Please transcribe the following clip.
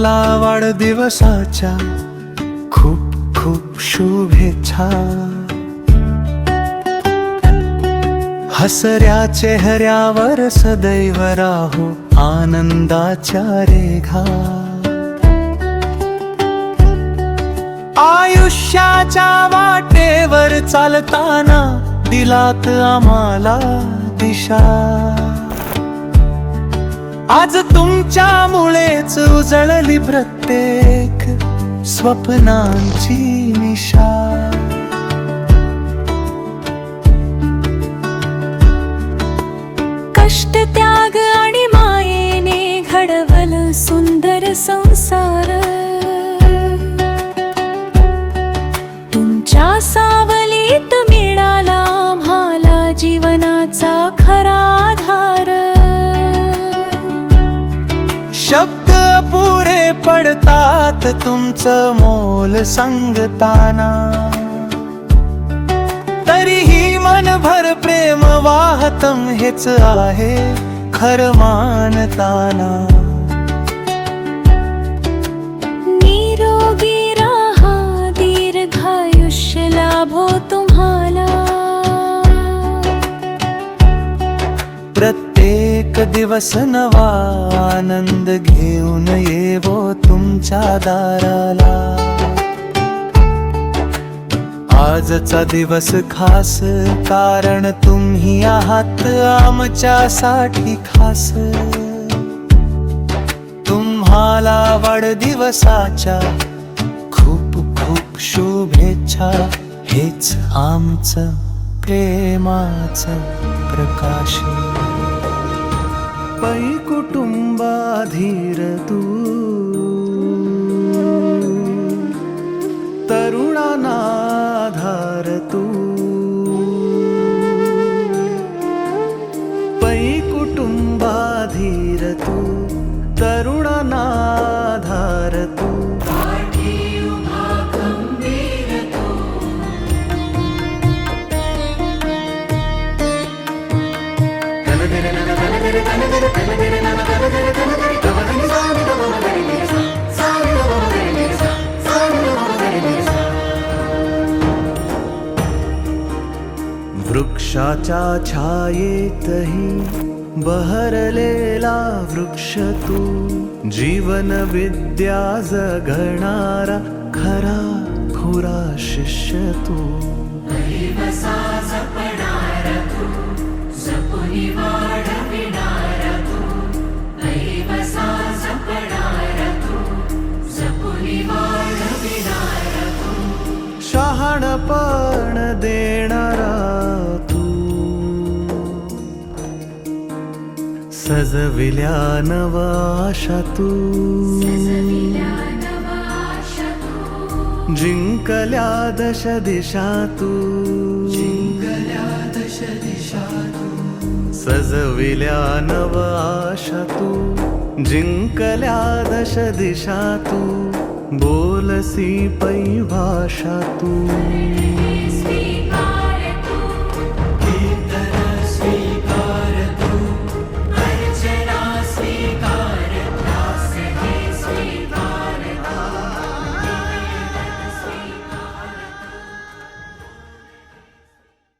तुम्हाला वाढदिवसाच्या खूप खूप शुभेच्छा. हसऱ्या चेहऱ्यावर सदैव राहो आनंदाच्या रेघा. आयुष्याच्या वाटेवर चालताना दिलात आम्हाला दिशा. आज तुमच्यामुळेच उजळली प्रत्येक स्वप्नांची निशा. कष्ट त्याग आणि मायेने घडवलं सुंदर संसार. तुमच्या सावलीत मिळाला आम्हाला जीवनाचा खरा आधार. शब्द पुरे पडतात तुमचं मोल सांगताना. तरीही मनभर प्रेम वाहतम हेच आहे खरं मानताना. निरोगी राहा दीर्घायुष्य लाभो तुम्हाला. प्रत्येक दिवस नवा आनंद घेऊन येवो तुमच्या दाराला. आजचा दिवस खास कारण तुम्ही आहात आमच्यासाठी खास. तुम्हाला वाढदिवसाच्या खूप खूप शुभेच्छा. हेच आमचं प्रेमाचं प्रकाश. पै कुटुंबाधीर तू तरुणांना आधार तू. पै कुटुंबाधीर तू तरुणांना आधार तू. वृक्षाच्या छायेतही बहरलेला वृक्ष तू. जीवन विद्या जगणारा खरा खुरा शिष्य तू. शहाणपण देणारा तू. सजविल्या नव आशा तू. जिंकल्या दश दिशा तू. सजविल्या नव आशा तू. जिंकल्या दश दिशा तू. बोलसी पै भाषा तू.